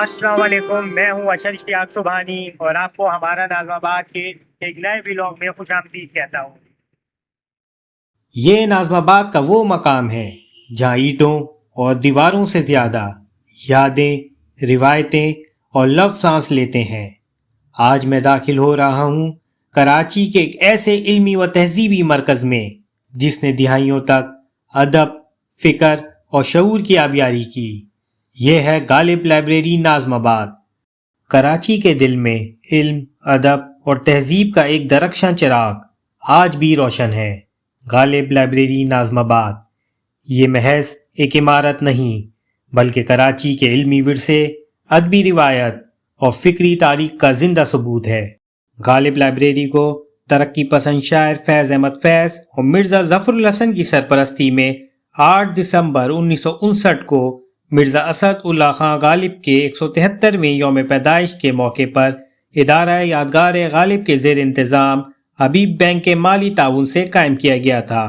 السلام علیکم، میں ہوں اشر اشتیاق سبحانی اور آپ کو ہمارا نازم آباد کے ایک نئے ولاگ میں خوش آمدید کہتا ہوں۔ یہ نازم آباد کا وہ مقام ہے جہاں اینٹوں اور دیواروں سے زیادہ یادیں، روایتیں اور لفظ سانس لیتے ہیں۔ آج میں داخل ہو رہا ہوں کراچی کے ایک ایسے علمی و تہذیبی مرکز میں جس نے دہائیوں تک ادب، فکر اور شعور کی آبیاری کی۔ یہ ہے غالب لائبریری نازم آباد۔ کراچی کے دل میں علم، ادب اور تہذیب کا ایک درخشاں چراغ آج بھی روشن ہے۔ غالب لائبریری نازم آباد یہ محض ایک عمارت نہیں بلکہ کراچی کے علمی ورثے، ادبی روایت اور فکری تاریخ کا زندہ ثبوت ہے۔ غالب لائبریری کو ترقی پسند شاعر فیض احمد فیض اور مرزا ظفر الحسن کی سرپرستی میں 8 دسمبر 1959 کو مرزا اسد اللہ خان غالب کے 173ویں یوم پیدائش کے موقع پر ادارہ یادگار غالب کے زیر انتظام حبیب بینک کے مالی تعاون سے قائم کیا گیا تھا۔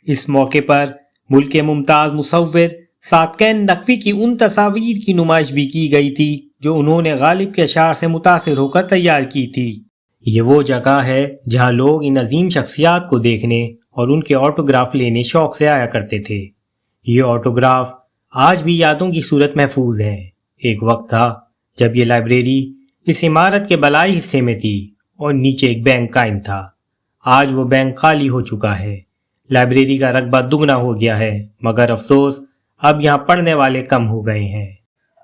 اس موقع پر ملک کے ممتاز مصور صادقین نقوی کی ان تصاویر کی نمائش بھی کی گئی تھی جو انہوں نے غالب کے اشعار سے متاثر ہو کر تیار کی تھی۔ یہ وہ جگہ ہے جہاں لوگ ان عظیم شخصیات کو دیکھنے اور ان کے آٹوگراف لینے شوق سے آیا کرتے تھے۔ یہ آٹوگراف آج بھی یادوں کی صورت محفوظ ہیں۔ ایک وقت تھا جب یہ لائبریری اس عمارت کے بالائی حصے میں تھی اور نیچے ایک بینک قائم تھا۔ آج وہ بینک خالی ہو چکا ہے۔ لائبریری کا رقبہ دگنا ہو گیا ہے، مگر افسوس اب یہاں پڑھنے والے کم ہو گئے ہیں۔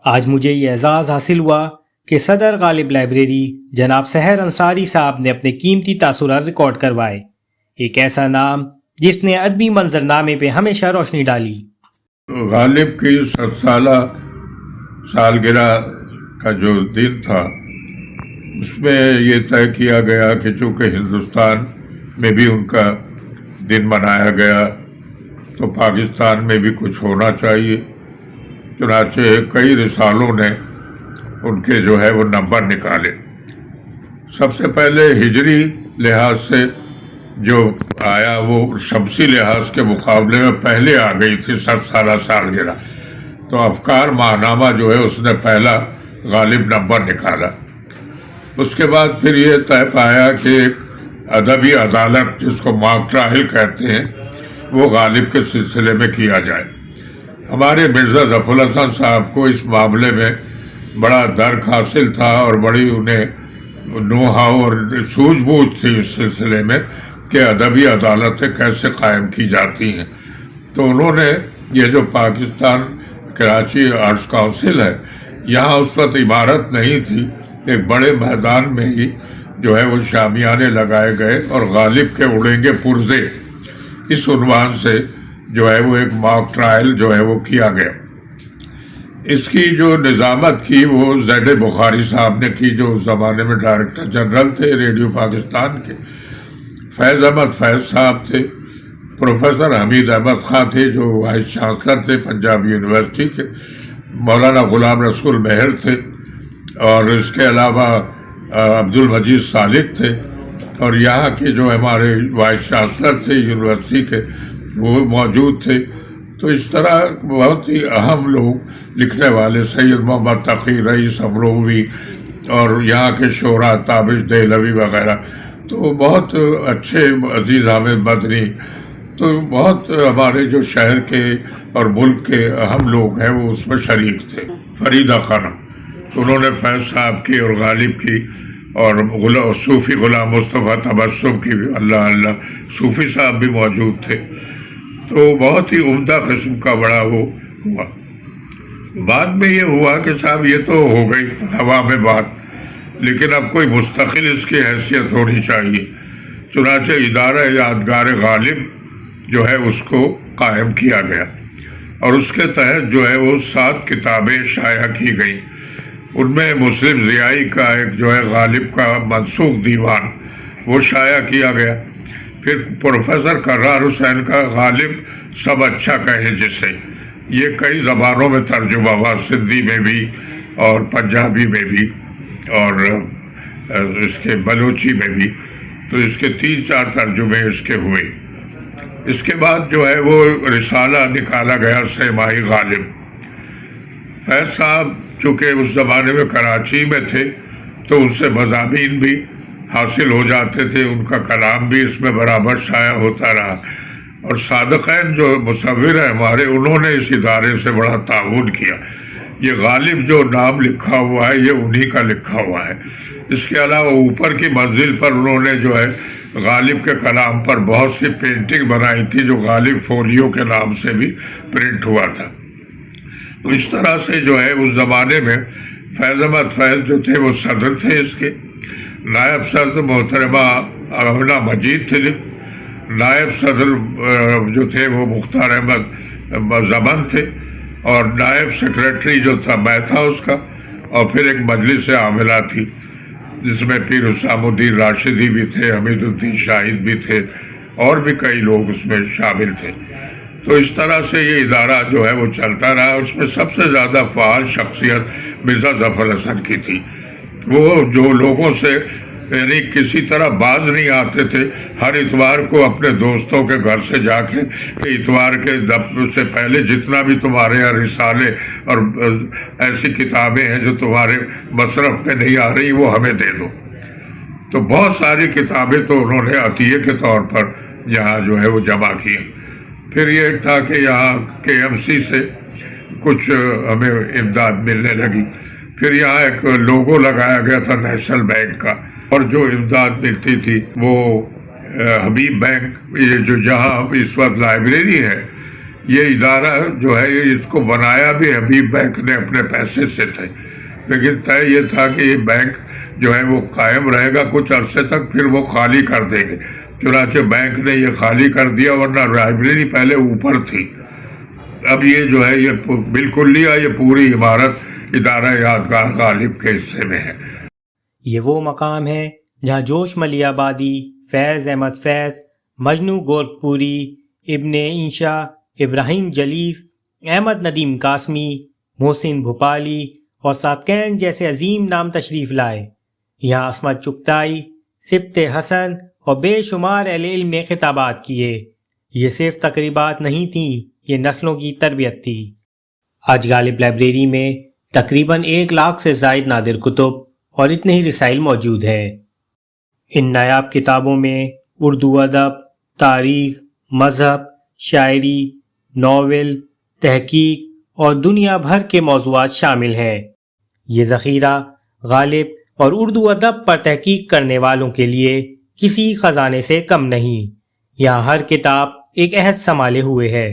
آج مجھے یہ اعزاز حاصل ہوا کہ صدر غالب لائبریری جناب سحر انصاری صاحب نے اپنے قیمتی تاثرات ریکارڈ کروائے۔ ایک ایسا نام جس نے ادبی منظرنامے پہ ہمیشہ روشنی ڈالی۔ غالب کی 100 سالہ سالگرہ کا جو دن تھا اس میں یہ طے کیا گیا کہ چونکہ ہندوستان میں بھی ان کا دن منایا گیا تو پاکستان میں بھی کچھ ہونا چاہیے۔ چنانچہ کئی رسالوں نے ان کے جو ہے وہ نمبر نکالے۔ سب سے پہلے ہجری لحاظ سے جو آیا وہ شمسی لحاظ کے مقابلے میں پہلے آ گئی تھی 100 سالہ سالگرہ، تو افکار ماہنامہ جو ہے اس نے پہلا غالب نمبر نکالا۔ اس کے بعد پھر یہ طے پایا کہ ایک ادبی عدالت جس کو ماک ٹرائل کہتے ہیں وہ غالب کے سلسلے میں کیا جائے۔ ہمارے مرزا ظفر الحسن صاحب کو اس معاملے میں بڑا درک حاصل تھا اور بڑی انہیں نو ہاؤ اور سوجھ بوجھ تھی اس سلسلے میں کہ ادبی عدالتیں کیسے قائم کی جاتی ہیں۔ تو انہوں نے یہ جو پاکستان کراچی آرٹس کونسل ہے، یہاں اس وقت عمارت نہیں تھی، ایک بڑے میدان میں ہی جو ہے وہ شامیانے لگائے گئے اور غالب کے اڑیں گے پرزے اس عنوان سے جو ہے وہ ایک ماک ٹرائل جو ہے وہ کیا گیا۔ اس کی جو نظامت کی وہ زید بخاری صاحب نے کی، جو اس زمانے میں ڈائریکٹر جنرل تھے ریڈیو پاکستان کے۔ فیض احمد فیض صاحب تھے، پروفیسر حمید احمد خان تھے جو وائس چانسلر تھے پنجاب یونیورسٹی کے، مولانا غلام رسول مہر تھے، اور اس کے علاوہ عبد المجید سالک تھے، اور یہاں کے جو ہمارے وائس چانسلر تھے یونیورسٹی کے وہ موجود تھے۔ تو اس طرح بہت ہی اہم لوگ لکھنے والے، سید محمد تقی رئیس امروی اور یہاں کے شعراء تابش دہلوی وغیرہ، تو بہت اچھے، عزیز حامد مدنی، تو بہت ہمارے جو شہر کے اور ملک کے اہم لوگ ہیں وہ اس میں شریک تھے۔ فریدہ خانم، انہوں نے فیض صاحب کی اور غالب کی اور صوفی غلام مصطفیٰ تبسم کی بھی، اللہ اللہ، صوفی صاحب بھی موجود تھے۔ تو بہت ہی عمدہ قسم کا بڑا وہ ہوا۔ بعد میں یہ ہوا کہ صاحب یہ تو ہو گئی ہوا میں بات، لیکن اب کوئی مستقل اس کی حیثیت ہونی چاہیے۔ چنانچہ ادارہ یادگار غالب جو ہے اس کو قائم کیا گیا اور اس کے تحت جو ہے وہ 7 کتابیں شائع کی گئیں۔ ان میں مسلم ضیائی کا ایک جو ہے غالب کا منسوخ دیوان وہ شائع کیا گیا۔ پھر پروفیسر کرار حسین کا غالب سب اچھا کہیں جسے، یہ کئی زبانوں میں ترجمہ ہوا، سندھی میں بھی اور پنجابی میں بھی اور اس کے بلوچی میں بھی، تو اس کے 3-4 ترجمے اس کے ہوئے۔ اس کے بعد جو ہے وہ رسالہ نکالا گیا سیمائی غالب۔ فیض صاحب چونکہ اس زمانے میں کراچی میں تھے تو ان سے مضامین بھی حاصل ہو جاتے تھے، ان کا کلام بھی اس میں برابر شائع ہوتا رہا، اور صادقین جو مصور ہیں ہمارے، انہوں نے اس ادارے سے بڑا تعاون کیا۔ یہ غالب جو نام لکھا ہوا ہے یہ انہی کا لکھا ہوا ہے۔ اس کے علاوہ اوپر کی منزل پر انہوں نے جو ہے غالب کے کلام پر بہت سی پینٹنگ بنائی تھی جو غالب فولیو کے نام سے بھی پرنٹ ہوا تھا۔ تو اس طرح سے جو ہے اس زمانے میں فیض احمد فیض جو تھے وہ صدر تھے، اس کے نائب صدر محترمہ آمنہ مجید تھے، نائب صدر جو تھے وہ مختار احمد زمن تھے، اور نائب سیکریٹری جو تھا میں تھا اس کا، اور پھر ایک مجلس عاملہ تھی جس میں پیر حسام الدین راشدی بھی تھے، حمید الدین شاہد بھی تھے، اور بھی کئی لوگ اس میں شامل تھے۔ تو اس طرح سے یہ ادارہ جو ہے وہ چلتا رہا۔ اس میں سب سے زیادہ فعال شخصیت مرزا ظفر حسن کی تھی۔ وہ جو لوگوں سے یعنی کسی طرح باز نہیں آتے تھے، ہر اتوار کو اپنے دوستوں کے گھر سے جا کے کہ اتوار کے سے پہلے جتنا بھی تمہارے یہاں رسالے اور ایسی کتابیں ہیں جو تمہارے مصرف پہ نہیں آ رہی وہ ہمیں دے دو۔ تو بہت ساری کتابیں تو انہوں نے عطیے کے طور پر یہاں جو ہے وہ جمع کی۔ پھر یہ تھا کہ یہاں کے ایم سی سے کچھ ہمیں امداد ملنے لگی۔ پھر یہاں ایک لوگو لگایا گیا تھا نیشنل بینک کا، اور جو امداد ملتی تھی وہ حبیب بینک، یہ جو جہاں اس وقت لائبریری ہے، یہ ادارہ جو ہے اس کو بنایا بھی حبیب بینک نے اپنے پیسے سے تھے، لیکن طے یہ تھا کہ یہ بینک جو ہے وہ قائم رہے گا کچھ عرصے تک، پھر وہ خالی کر دیں گے۔ چنانچہ بینک نے یہ خالی کر دیا، ورنہ لائبریری پہلے اوپر تھی۔ اب یہ جو ہے یہ بالکل لیا، یہ پوری عمارت ادارہ یادگار غالب کے حصے میں ہے۔ یہ وہ مقام ہے جہاں جوش ملی آبادی، فیض احمد فیض، مجنو گورکھپوری، ابن انشا، ابراہیم جلیس، احمد ندیم قاسمی، محسن بھوپالی اور صادقین جیسے عظیم نام تشریف لائے۔ یہاں عصمت چغتائی، سبط حسن اور بے شمار اہل علم نے خطابات کیے۔ یہ صرف تقریبات نہیں تھیں، یہ نسلوں کی تربیت تھی۔ آج غالب لائبریری میں تقریباً 1 لاکھ سے زائد نادر کتب اور اتنے ہی رسائل موجود ہیں۔ ان نایاب کتابوں میں اردو ادب، تاریخ، مذہب، شاعری، ناول، تحقیق اور دنیا بھر کے موضوعات شامل ہیں۔ یہ ذخیرہ غالب اور اردو ادب پر تحقیق کرنے والوں کے لیے کسی خزانے سے کم نہیں۔ یہاں ہر کتاب ایک عہد سنبھالے ہوئے ہے۔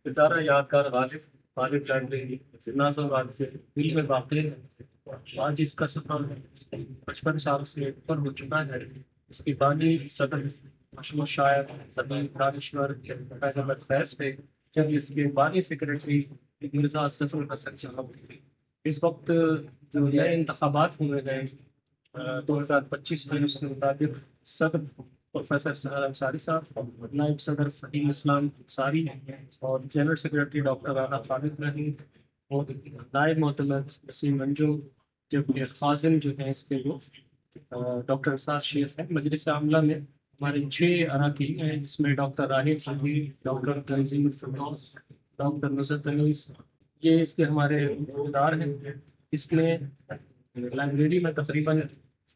ادارہ یادگار غالب لائبریری نازم غالب دل میں واقع ہے۔ آج اس کا سفر 55 سال سے اوپر ہو چکا ہے۔ اس کے بانی صدر مشہور شاعر ادیب دانشور فیض احمد فیض تھے، جب اس کے بانی سیکرٹری مرزا ظفر حسن صاحب تھے۔ اس وقت جو نئے انتخابات ہوئے گئے 2025 میں، اس کے مطابق صدر پروفیسر سہیل انصاری صاحب، نائب صدر فہیم اسلام انصاری اور جنرل سیکرٹری ڈاکٹر رانا خالد رحیم اور نائب معتمد وسیم منجو، جبکہ خازن جو ہیں اس کے لوگ ڈاکٹر انصار شیخ ہیں۔ مجلس عاملہ میں ہمارے 6 اراکین ہیں، جس میں ڈاکٹر راہیل خلیل، ڈاکٹر تنظیم الفردوس، ڈاکٹر نصرت انیس، یہ اس کے ہمارے ادار ہیں۔ اس میں لائبریری میں تقریباً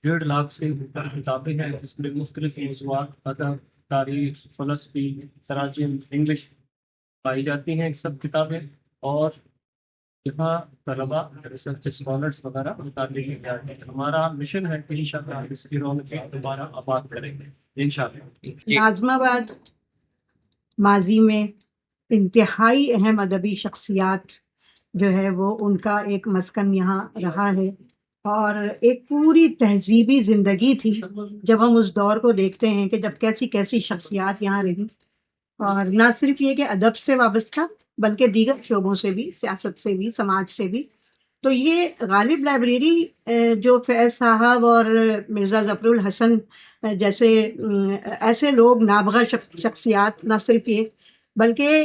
1.5 لاکھ سے اوپر کتابیں ہیں، جس میں مختلف موضوعات، ادب، تاریخ، فلسفی، تراجم، انگلش پائی جاتی ہیں سب کتابیں، اور یہاں طلباء ریسرچ اسکالرس وغیرہ متعلق ہیں۔ ہمارا مشن ہے کہ انشاءاللہ اس کی رونقیں دوبارہ آباد کریں گے انشاءاللہ۔ ناظم آباد ماضی میں انتہائی اہم ادبی شخصیات جو ہے وہ ان کا ایک مسکن یہاں رہا ہے، اور ایک پوری تہذیبی زندگی تھی۔ جب ہم اس دور کو دیکھتے ہیں کہ جب کیسی کیسی شخصیات یہاں رہیں، اور نہ صرف یہ کہ ادب سے وابستہ بلکہ دیگر شعبوں سے بھی، سیاست سے بھی، سماج سے بھی۔ تو یہ غالب لائبریری جو فیض صاحب اور مرزا ظفر الحسن جیسے ایسے لوگ نابغہ شخصیات، نہ صرف یہ بلکہ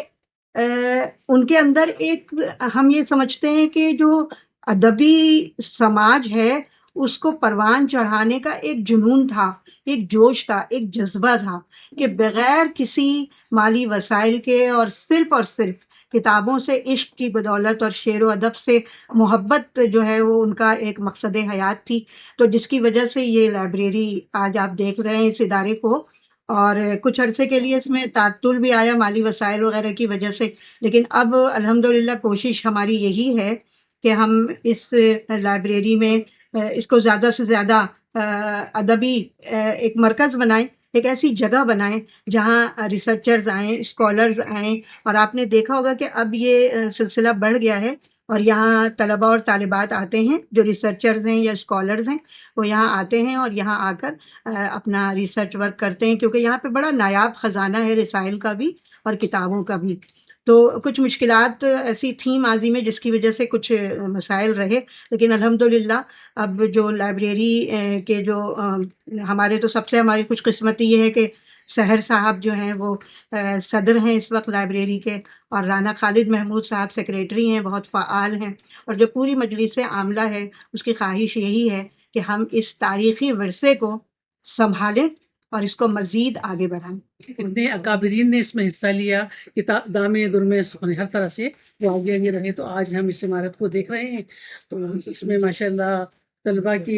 ان کے اندر ایک ہم یہ سمجھتے ہیں کہ جو ادبی سماج ہے اس کو پروان چڑھانے کا ایک جنون تھا، ایک جوش تھا، ایک جذبہ تھا کہ بغیر کسی مالی وسائل کے اور صرف کتابوں سے عشق کی بدولت اور شعر و ادب سے محبت جو ہے وہ ان کا ایک مقصد حیات تھی، تو جس کی وجہ سے یہ لائبریری آج آپ دیکھ رہے ہیں اس ادارے کو، اور کچھ عرصے کے لیے اس میں تعطل بھی آیا مالی وسائل وغیرہ کی وجہ سے، لیکن اب الحمدللہ کوشش ہماری یہی ہے کہ ہم اس لائبریری میں اس کو زیادہ سے زیادہ ادبی ایک مرکز بنائیں، ایک ایسی جگہ بنائیں جہاں ریسرچرز آئیں، اسکالرز آئیں، اور آپ نے دیکھا ہوگا کہ اب یہ سلسلہ بڑھ گیا ہے اور یہاں طلباء اور طالبات آتے ہیں جو ریسرچرز ہیں یا اسکالرز ہیں، وہ یہاں آتے ہیں اور یہاں آ کر اپنا ریسرچ ورک کرتے ہیں، کیونکہ یہاں پہ بڑا نایاب خزانہ ہے رسائل کا بھی اور کتابوں کا بھی۔ تو کچھ مشکلات ایسی تھیں ماضی میں جس کی وجہ سے کچھ مسائل رہے، لیکن الحمدللہ اب جو لائبریری کے جو ہمارے تو سب سے ہماری خوش قسمتی یہ ہے کہ سحر صاحب جو ہیں وہ صدر ہیں اس وقت لائبریری کے، اور رانا خالد محمود صاحب سیکریٹری ہیں، بہت فعال ہیں، اور جو پوری مجلس عاملہ ہے اس کی خواہش یہی ہے کہ ہم اس تاریخی ورثے کو سنبھالیں اور اس کو مزید آگے بڑھائیں۔ اتنے اکابرین نے اس میں حصہ لیا، کتاب دامے درمے سخن ہر طرح سے وہ آگے رہے، تو آج ہم اس عمارت کو دیکھ رہے ہیں۔ تو اس میں ماشاءاللہ طلباء کے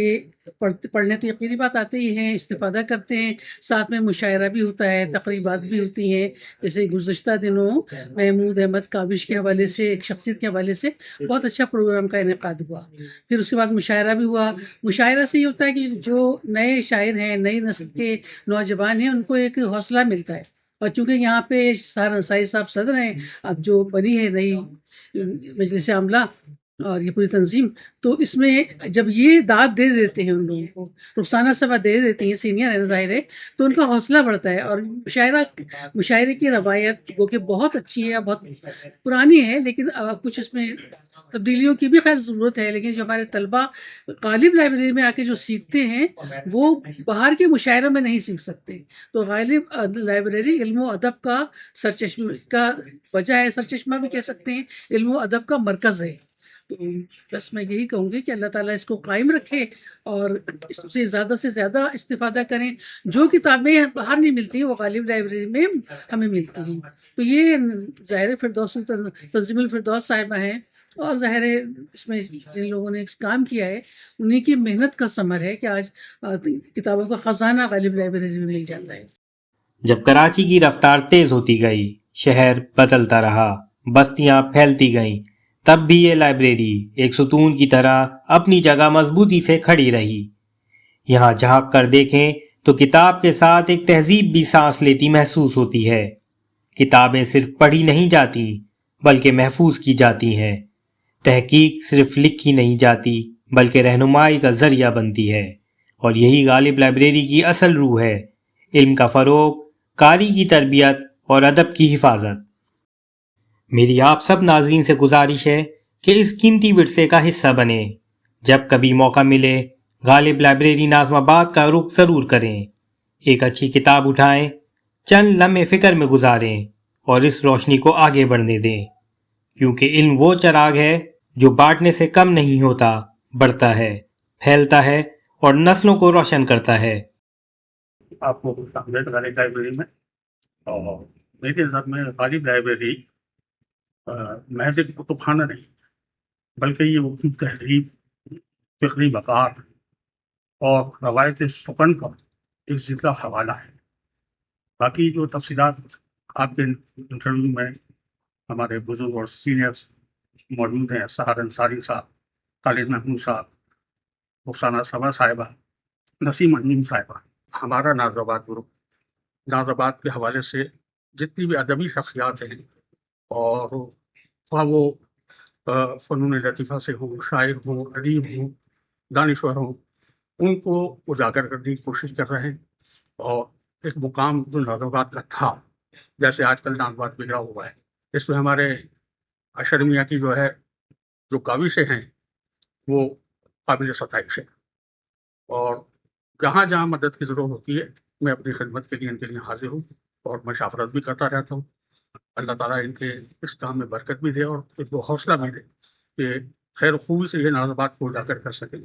پڑھنے تو یقینی بات آتے ہی ہیں، استفادہ کرتے ہیں، ساتھ میں مشاعرہ بھی ہوتا ہے، تقریبات بھی ہوتی ہیں، جیسے گزشتہ دنوں محمود احمد کاوش کے حوالے سے، ایک شخصیت کے حوالے سے بہت اچھا پروگرام کا انعقاد ہوا۔ پھر اس کے بعد مشاعرہ بھی ہوا۔ مشاعرہ سے یہ ہوتا ہے کہ جو نئے شاعر ہیں، نئی نسل کے نوجوان ہیں، ان کو ایک حوصلہ ملتا ہے، اور چونکہ یہاں پہ سہر انصاری صاحب صدر ہیں، اب جو بنی ہے نئی مجلس عاملہ اور یہ پوری تنظیم، تو اس میں جب یہ داد دے دیتے ہیں ان لوگوں کو، رخسانہ صبح دے دیتے ہیں، سینئر ہے ظاہر ہے، تو ان کا حوصلہ بڑھتا ہے۔ اور مشاعرے کی روایت وہ کہ بہت اچھی ہے، بہت پرانی ہے، لیکن کچھ اس میں تبدیلیوں کی بھی خیر ضرورت ہے، لیکن جو ہمارے طلباء غالب لائبریری میں آ کے جو سیکھتے ہیں وہ باہر کے مشاعروں میں نہیں سیکھ سکتے۔ تو غالب لائبریری علم و ادب کا سرچشمہ کا وجہ ہے، سرچشمہ بھی کہہ سکتے ہیں، علم و ادب کا مرکز ہے۔ تو بس میں یہی کہوں گی کہ اللہ تعالیٰ اس کو قائم رکھے اور اس سے زیادہ استفادہ کریں۔ جو کتابیں باہر نہیں ملتی وہ غالب لائبریری میں ہمیں ملتی ہیں۔ تو یہ ظاہر فردوس تنظیم الفردوس صاحبہ ہیں، اور ظاہر ہے اس میں جن لوگوں نے کام کیا ہے انہیں کی محنت کا ثمر ہے کہ آج کتابوں کا خزانہ غالب لائبریری میں مل جاتا ہے۔ جب کراچی کی رفتار تیز ہوتی گئی، شہر بدلتا رہا، بستیاں پھیلتی گئیں، تب بھی یہ لائبریری ایک ستون کی طرح اپنی جگہ مضبوطی سے کھڑی رہی۔ یہاں جھانک کر دیکھیں تو کتاب کے ساتھ ایک تہذیب بھی سانس لیتی محسوس ہوتی ہے۔ کتابیں صرف پڑھی نہیں جاتی بلکہ محفوظ کی جاتی ہیں۔ تحقیق صرف لکھی نہیں جاتی بلکہ رہنمائی کا ذریعہ بنتی ہے، اور یہی غالب لائبریری کی اصل روح ہے: علم کا فروغ، قاری کی تربیت اور ادب کی حفاظت۔ میری آپ سب ناظرین سے گزارش ہے کہ اس قیمتی ورثے کا حصہ بنیں۔ جب کبھی موقع ملے غالب لائبریری ناظم آباد کا رخ ضرور کریں، ایک اچھی کتاب اٹھائیں، چند لمحے فکر میں گزاریں اور اس روشنی کو آگے بڑھنے دیں، کیونکہ علم وہ چراغ ہے جو بانٹنے سے کم نہیں ہوتا، بڑھتا ہے، پھیلتا ہے اور نسلوں کو روشن کرتا ہے۔ آپ کو غالب لائبریری میں، اور میری نظر میں غالب لائبریری محض ایک کتب خانہ نہیں بلکہ یہ اردو تحریب، فکری وقار اور روایت سخن کا ایک زندہ حوالہ ہے۔ باقی جو تفصیلات آپ کے انٹرویو میں ہمارے بزرگ اور سینئرز موجود ہیں، سہر انصاری صاحب، خالد محمود صاحب، رخسانہ صبا صاحبہ، نسیم انیم صاحبہ، ہمارا ناظم آباد گروپ، ناظم آباد کے حوالے سے جتنی بھی ادبی شخصیات ہیں، اور خواہ وہ فنون لطیفہ سے ہوں، شاعر ہوں، ادیب ہوں، دانشور ہوں، ان کو اجاگر کرنے کی کوشش کر رہے ہیں، اور ایک مقام جو ناظم آباد کا تھا، جیسے آج کل ناظم آباد بگڑا ہوا ہے، اس میں ہمارے اشر میاں کی جو کاوشیں ہیں وہ قابل ستائش ہے، اور جہاں جہاں مدد کی ضرورت ہوتی ہے میں اپنی خدمت کے لیے ان کے لیے حاضر ہوں، اور مشاورت بھی کرتا رہتا ہوں۔ اللہ تعالیٰ ان کے اس کام میں برکت بھی دے اور ان کو حوصلہ بھی دے کہ خیر و خوبی سے یہ ناظم آباد کو اجاگر کر سکیں۔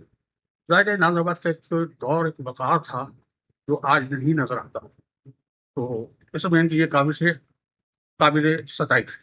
ظاہر ہے ناظم آباد کا ایک دور، ایک وقار تھا جو آج نہیں نظر آتا، تو اس میں ان کی یہ کاوشیں قابل ستائش ہے۔